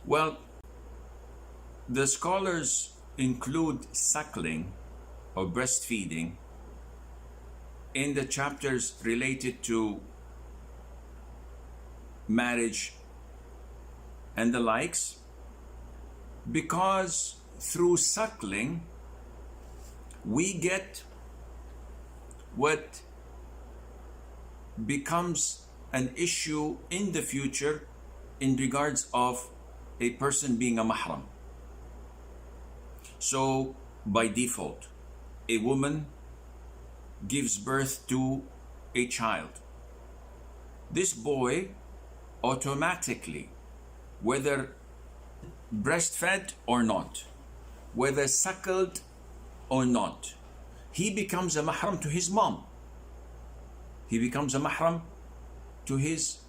Well, the scholars include suckling or breastfeeding in the chapters related to marriage and the likes, because through suckling we get what becomes an issue in the future in regards of a person being a mahram. So by default, a woman gives birth to a child. This boy automatically, whether breastfed or not, whether suckled or not, he becomes a mahram to his mom. He becomes a mahram to his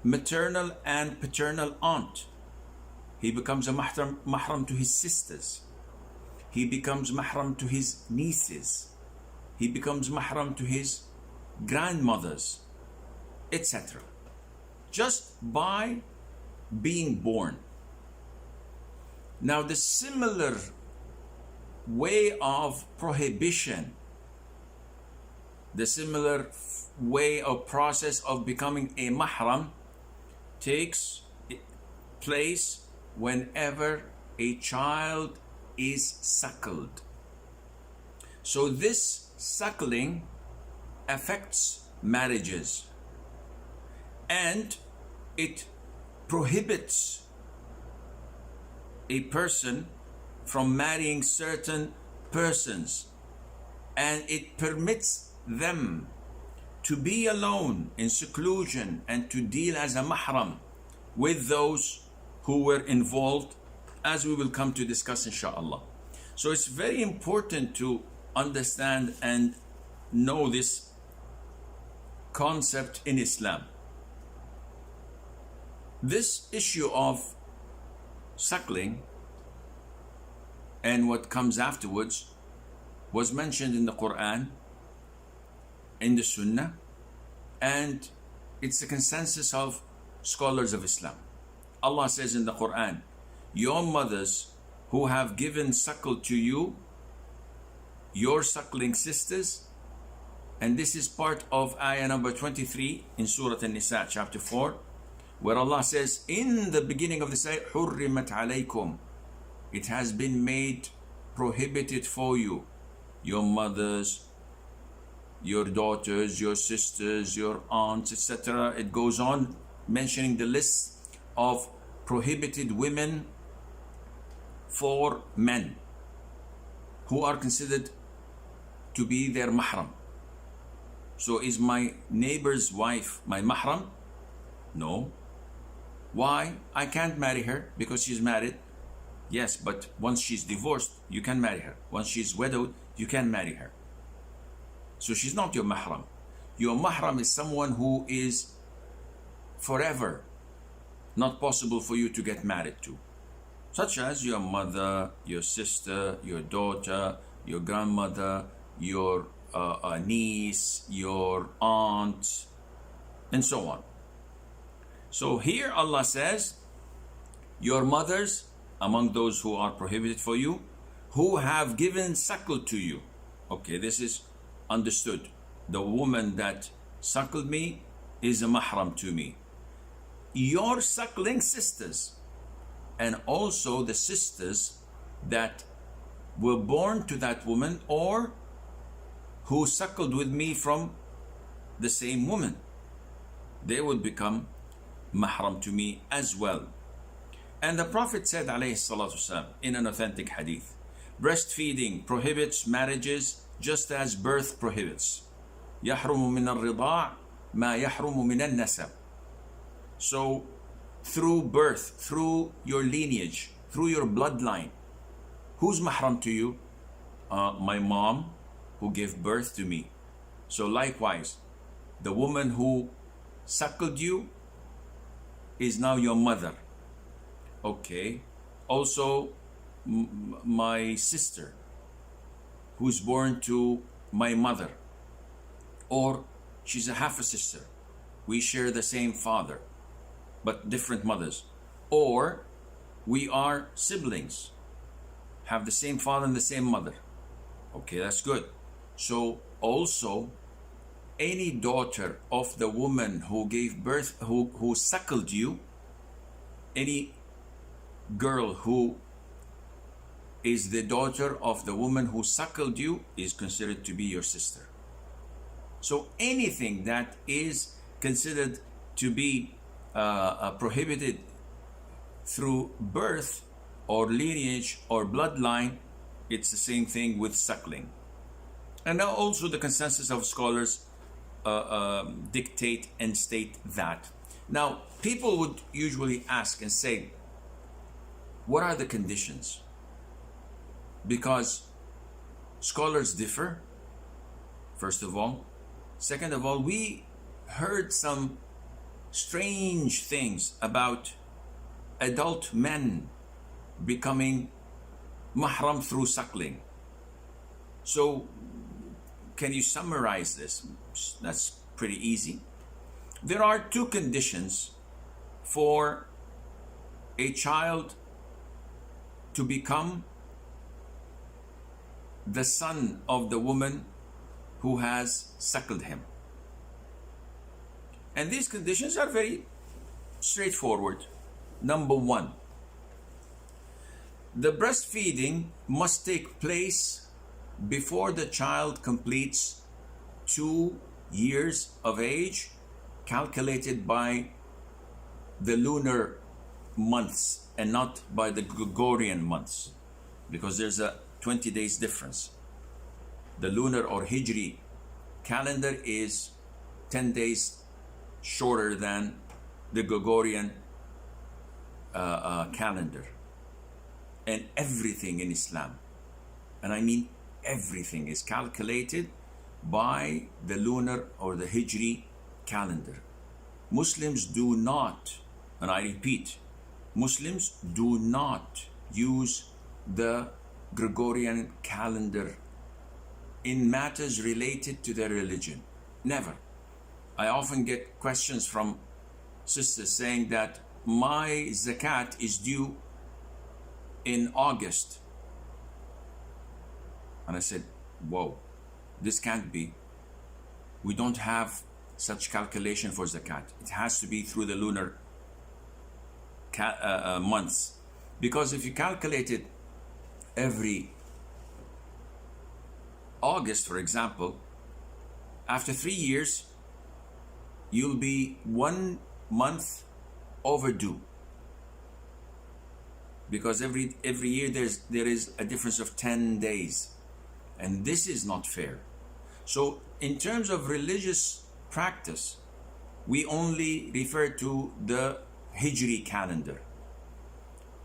maternal and paternal aunt. He becomes a mahram to his sisters. He becomes mahram to his nieces. He becomes mahram to his grandmothers, etc. Just by being born. Now, the similar way of prohibition, the similar way of process of becoming a mahram takes place whenever a child is suckled. So this suckling affects marriages, and it prohibits a person from marrying certain persons, and it permits them to be alone in seclusion and to deal as a mahram with those who were involved, as we will come to discuss inshallah. So it's very important to understand and know this concept in Islam. This issue of suckling and what comes afterwards was mentioned in the Quran, in the Sunnah, and it's a consensus of scholars of Islam. Allah says in the Quran, your mothers who have given suckle to you, your suckling sisters, and this is part of ayah number 23 in Surah An-Nisa chapter 4, where Allah says in the beginning of the ayah, حُرِّمَتْ عَلَيْكُمْ, it has been made prohibited for you, your mothers, your daughters, your sisters, your aunts, etc. It goes on mentioning the list of prohibited women for men who are considered to be their mahram. So is my neighbor's wife my mahram? No. Why? I can't marry her because she's married. Yes, but once she's divorced, you can marry her. Once she's widowed, you can marry her. So she's not your mahram. Your mahram is someone who is forever not possible for you to get married to, such as your mother, your sister, your daughter, your grandmother, your niece, your aunt, and so on. So here Allah says, your mothers, among those who are prohibited for you, who have given suckle to you. Okay, this is understood. The woman that suckled me is a mahram to me. Your suckling sisters, and also the sisters that were born to that woman or who suckled with me from the same woman, they would become mahram to me as well. And the Prophet said alayhi salatu wasalam, in an authentic hadith, breastfeeding prohibits marriages just as birth prohibits. يحرم من الرضاع ما يحرم من النسب. So through birth, through your lineage, through your bloodline, who's mahram to you? My mom who gave birth to me. So likewise, the woman who suckled you is now your mother. Okay. Also, my sister who's born to my mother, or she's a half a sister. We share the same father, but different mothers. Or we are siblings, have the same father and the same mother. Okay, that's good. So also, any daughter of the woman who gave birth, who suckled you, any girl who is the daughter of the woman who suckled you is considered to be your sister. So anything that is considered to be prohibited through birth or lineage or bloodline, it's the same thing with suckling. And now also the consensus of scholars dictate and state that. Now, people would usually ask and say, what are the conditions? Because scholars differ, first of all. Second of all, we heard some strange things about adult men becoming mahram through suckling. So, can you summarize this? That's pretty easy. There are two conditions for a child to become the son of the woman who has suckled him. And these conditions are very straightforward. Number one, the breastfeeding must take place before the child completes 2 years of age, calculated by the lunar months and not by the Gregorian months, because there's a 20 days difference. The lunar or Hijri calendar is 10 days shorter than the Gregorian calendar. And everything in Islam, and I mean everything, is calculated by the lunar or the Hijri calendar. Muslims do not, and I repeat, Muslims do not use the Gregorian calendar in matters related to their religion. Never. I often get questions from sisters saying that my zakat is due in August. And I said, whoa, this can't be. We don't have such calculation for zakat. It has to be through the lunar months. Because if you calculate it every August, for example, after 3 years, you'll be 1 month overdue. Because every year there is a difference of 10 days. And this is not fair. So in terms of religious practice, we only refer to the Hijri calendar.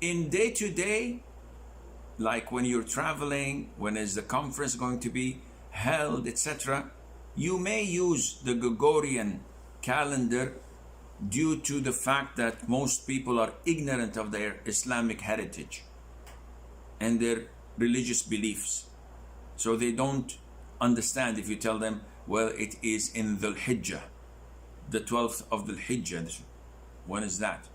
In day-to-day, like when you're traveling, when is the conference going to be held, etc., you may use the Gregorian calendar due to the fact that most people are ignorant of their Islamic heritage and their religious beliefs. So they don't understand if you tell them, well, it is in Dhul Hijjah, the 12th of Dhul Hijjah. When is that?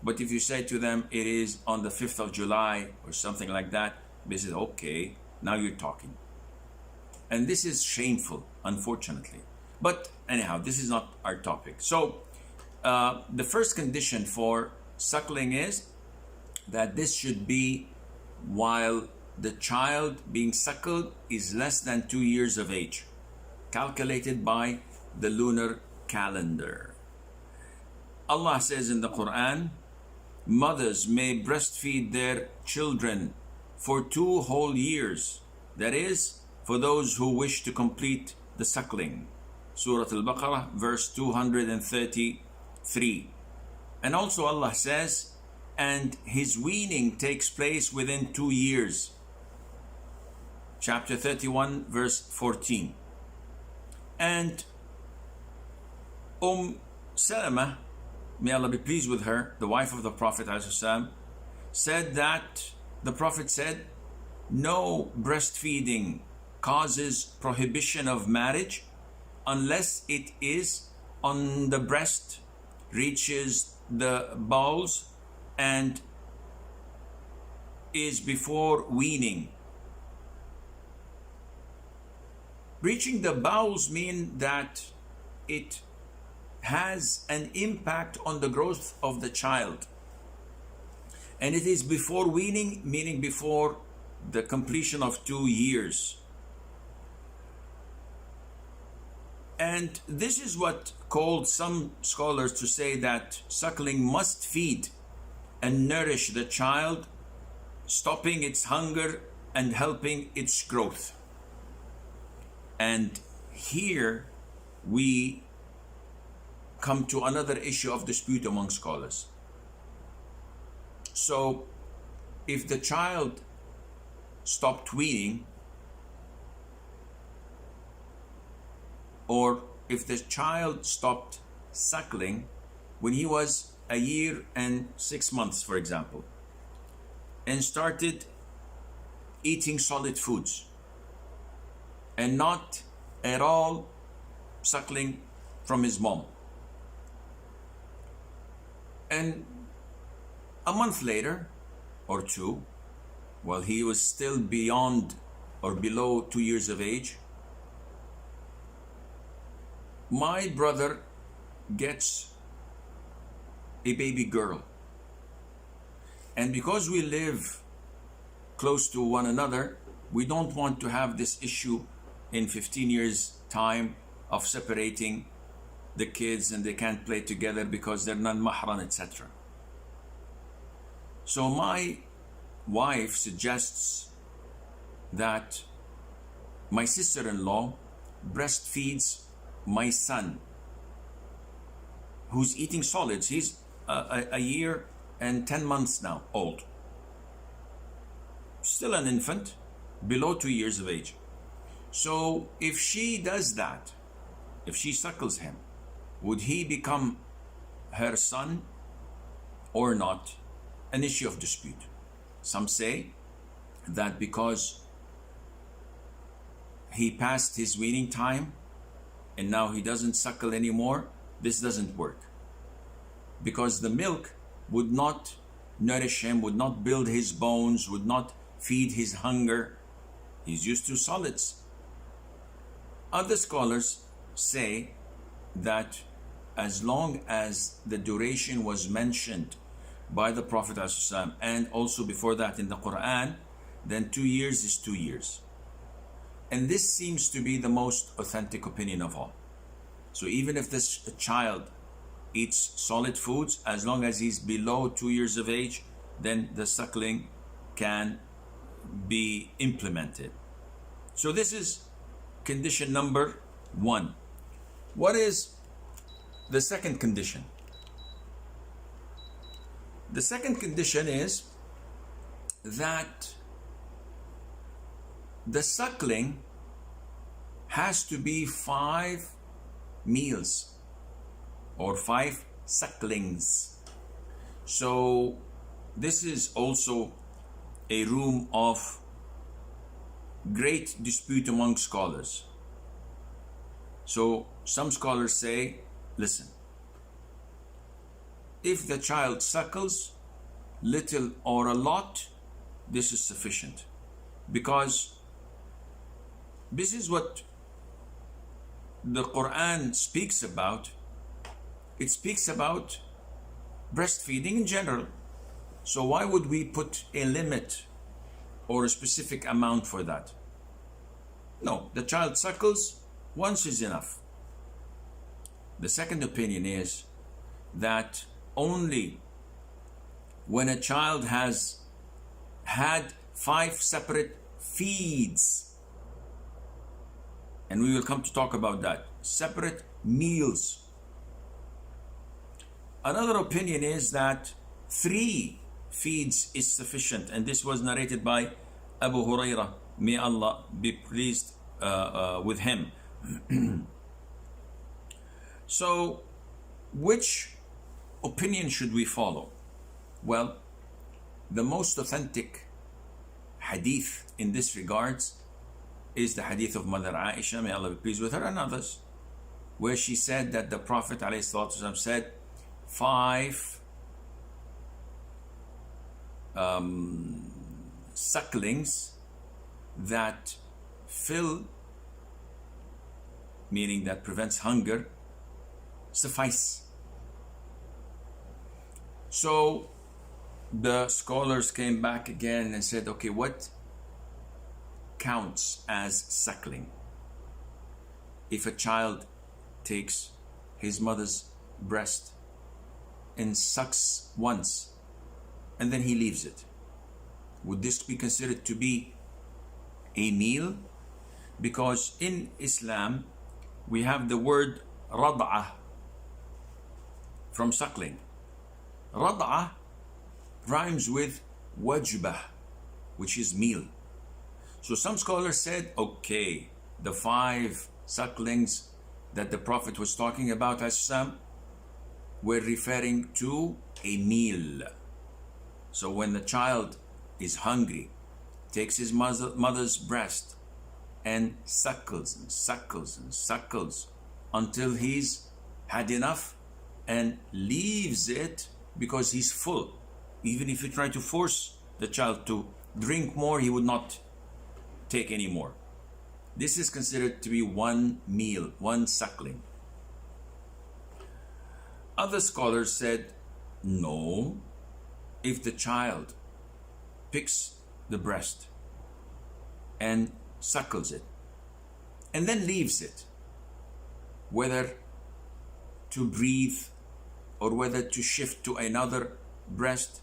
But if you say to them, it is on the 5th of July or something like that, they say, okay, now you're talking. And this is shameful, unfortunately. But anyhow, this is not our topic. So the first condition for suckling is that this should be while the child being suckled is less than 2 years of age, calculated by the lunar calendar. Allah says in the Quran, mothers may breastfeed their children for 2 whole years. That is, for those who wish to complete the suckling. Surah Al-Baqarah, verse 233. And also Allah says, and his weaning takes place within 2 years. Chapter 31, verse 14. And Salama, may Allah be pleased with her, the wife of the Prophet ﷺ, said that the Prophet said, no breastfeeding causes prohibition of marriage unless it is on the breast, reaches the bowels, and is before weaning. Reaching the bowels mean that it has an impact on the growth of the child. And it is before weaning, meaning before the completion of 2 years. And this is what called some scholars to say that suckling must feed and nourish the child, stopping its hunger and helping its growth. And here we come to another issue of dispute among scholars. So if the child stopped weaning, or if the child stopped suckling when he was 1 year and 6 months, for example, and started eating solid foods and not at all suckling from his mom, and a month later or 2, while he was still beyond or below 2 years of age, my brother gets a baby girl. And because we live close to one another, we don't want to have this issue in 15 years' time of separating the kids and they can't play together because they're non-mahram, etc. So my wife suggests that my sister-in-law breastfeeds my son, who's eating solids. He's 1 year and 10 months now old, still an infant, below 2 years of age. So if she does that, if she suckles him, would he become her son or not? An issue of dispute. Some say that because he passed his weaning time and now he doesn't suckle anymore, this doesn't work, because the milk would not nourish him, would not build his bones, would not feed his hunger. He's used to solids. Other scholars say that as long as the duration was mentioned by the Prophet ﷺ, and also before that in the Quran, then 2 years is 2 years. And this seems to be the most authentic opinion of all. So even if this child eats solid foods, as long as he's below 2 years of age, then the suckling can be implemented. So this is condition number 1. What is the second condition? The second condition is that the suckling has to be 5 meals or 5 sucklings. So this is also a room of great dispute among scholars. So some scholars say, listen, if the child suckles little or a lot, this is sufficient, because this is what the Quran speaks about. It speaks about breastfeeding in general. So why would we put a limit or a specific amount for that? No, the child suckles, once is enough. The second opinion is that only when a child has had 5 separate feeds, and we will come to talk about that, separate meals. Another opinion is that 3 feeds is sufficient, and this was narrated by Abu Hurairah, may Allah be pleased with him. So which opinion should we follow? Well, the most authentic hadith in this regards is the hadith of Mother Aisha, may Allah be pleased with her, and others, where she said that the Prophet ﷺ said 5 sucklings that fill, meaning that prevents hunger, suffice. So the scholars came back again and said, okay, what counts as suckling? If a child takes his mother's breast and sucks once and then he leaves it, would this be considered to be a meal? Because in Islam we have the word rad'ah from suckling. Rad'ah rhymes with wajbah, which is meal. So some scholars said, okay, the 5 sucklings that the Prophet was talking about as some were referring to a meal. So when the child is hungry, takes his mother's breast and suckles and suckles and suckles until he's had enough and leaves it because he's full. Even if you try to force the child to drink more, he would not take any more. This is considered to be one meal, one suckling. Other scholars said, no, if the child picks the breast and suckles it and then leaves it, whether to breathe or whether to shift to another breast,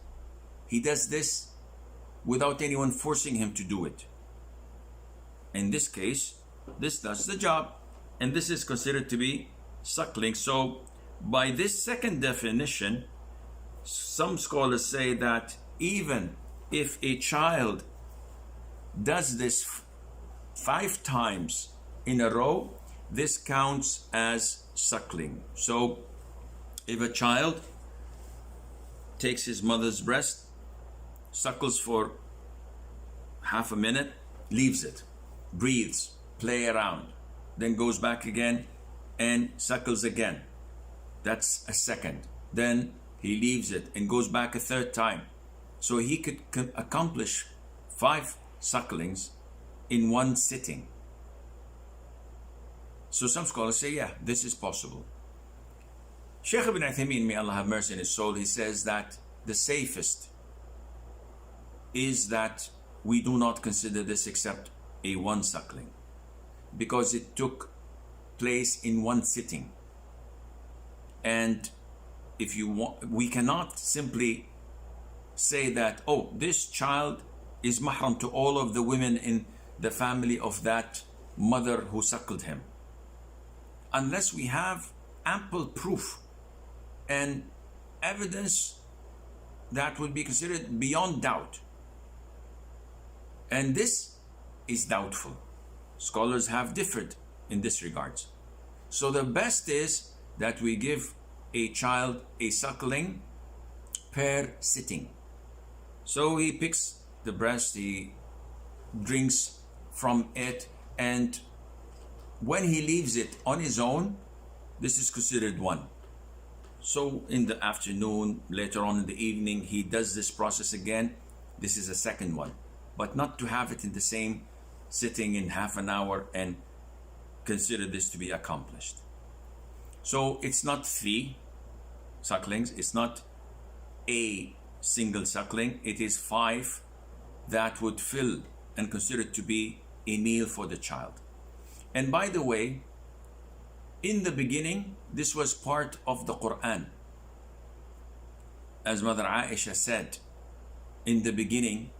he does this without anyone forcing him to do it. In this case, this does the job, and this is considered to be suckling. So by this second definition, some scholars say that even if a child does this 5 times in a row, this counts as suckling. So if a child takes his mother's breast, suckles for half a minute, leaves it, breathes, play around, then goes back again and suckles again, that's a second. Then he leaves it and goes back a 3rd time. So he could accomplish 5 sucklings in one sitting. So some scholars say, yeah, this is possible. Shaykh ibn Uthaymeen, may Allah have mercy on his soul, he says that the safest is that we do not consider this except a one suckling, because it took place in one sitting. And if you want, we cannot simply say that, oh, this child is mahram to all of the women in the family of that mother who suckled him, unless we have ample proof and evidence that would be considered beyond doubt. And this is doubtful. Scholars have differed in this regards. So the best is that we give a child a suckling per sitting. So he picks the breast, he drinks from it, and when he leaves it on his own, this is considered one. So in the afternoon, later on in the evening, he does this process again. This is a second one, but not to have it in the same sitting in half an hour and consider this to be accomplished. So it's not 3 sucklings, it's not a single suckling, it is 5 that would fill and consider it to be a meal for the child. And by the way, in the beginning, this was part of the Quran. As Mother Aisha said, in the beginning,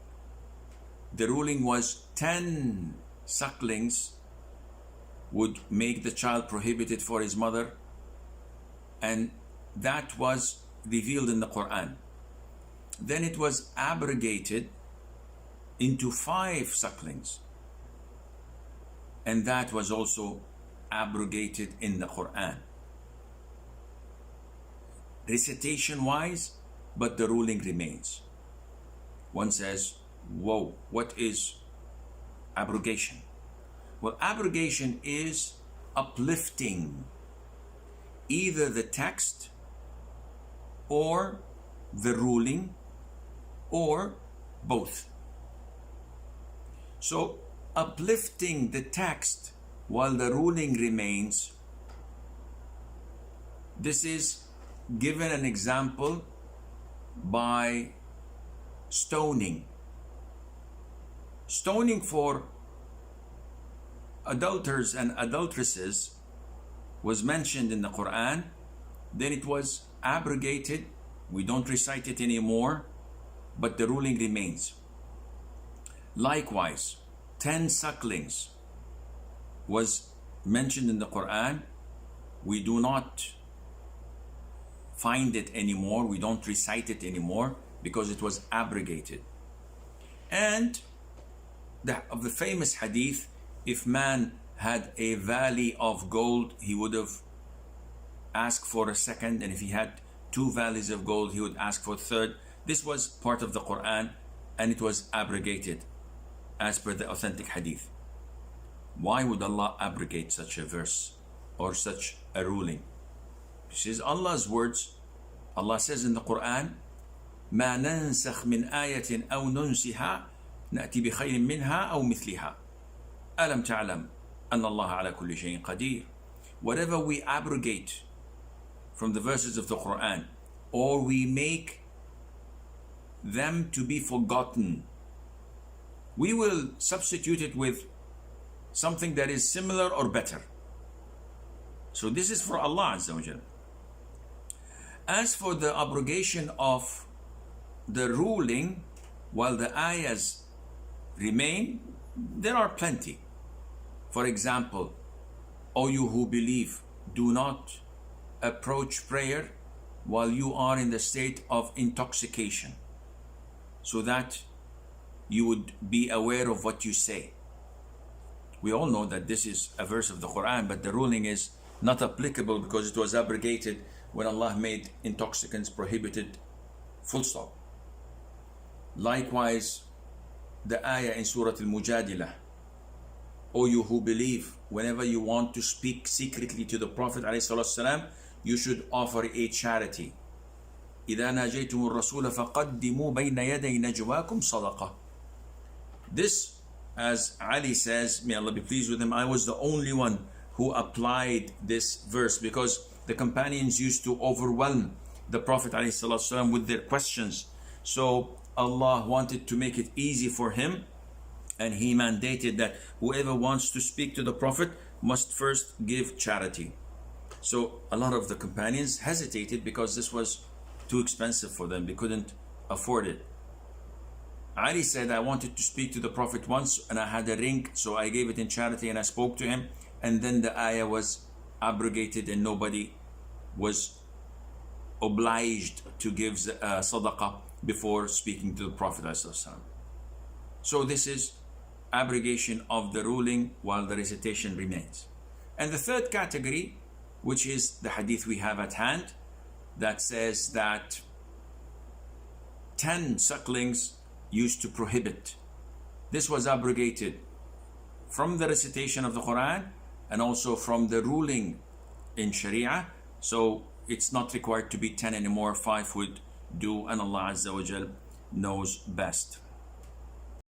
the ruling was 10 sucklings would make the child prohibited for his mother, and that was revealed in the Quran. Then it was abrogated into 5 sucklings, and that was also abrogated in the Quran, recitation wise, but the ruling remains. One says, whoa, what is abrogation? Well, abrogation is uplifting either the text or the ruling or both. So uplifting the text while the ruling remains, this is given an example by stoning. Stoning for adulterers and adulteresses was mentioned in the Quran, then it was abrogated. We don't recite it anymore, but the ruling remains. Likewise, 10 sucklings was mentioned in the Quran. We do not find it anymore. We don't recite it anymore because it was abrogated. And of the famous hadith, if man had a valley of gold, he would have asked for a second, and if he had 2 valleys of gold, he would ask for a third. This was part of the Quran, and it was abrogated as per the authentic hadith. Why would Allah abrogate such a verse or such a ruling? This is Allah's words. Allah says in the Quran, ما ننسخ من آية أو ننسها نأتي بخير منها أو مثلها ألم تعلم أن الله على كل شيء قدير. Whatever we abrogate from the verses of the Quran, or we make them to be forgotten, we will substitute it with something that is similar or better. So this is for Allah Azza wa Jal. As for the abrogation of the ruling while the ayahs remain, there are plenty. For example, O you who believe, do not approach prayer while you are in the state of intoxication, so that you would be aware of what you say. We all know that this is a verse of the Quran, but the ruling is not applicable because it was abrogated when Allah made intoxicants prohibited, full stop. Likewise, the ayah in Surah Al-Mujadilah, O you who believe, whenever you want to speak secretly to the Prophet ﷺ, you should offer a charity. إِذَا نَاجَيْتُمُ الرَّسُولَ فَقَدِّمُوا بَيْنَ يَدَيْ نَجْوَاكُمْ صَدَقَةً. This, as Ali says, may Allah be pleased with him, I was the only one who applied this verse because the companions used to overwhelm the Prophet ﷺ with their questions. So Allah wanted to make it easy for him, and he mandated that whoever wants to speak to the Prophet must first give charity. So a lot of the companions hesitated because this was too expensive for them. They couldn't afford it. Ali said, I wanted to speak to the Prophet once and I had a ring, so I gave it in charity and I spoke to him, and then the ayah was abrogated and nobody was obliged to give sadaqah before speaking to the Prophet ﷺ. So this is abrogation of the ruling while the recitation remains. And the third category, which is the hadith we have at hand, that says that 10 sucklings used to prohibit. This was abrogated from the recitation of the Quran and also from the ruling in Sharia. So it's not required to be 10 anymore, 5 would do, and Allah Azza wa Jal knows best.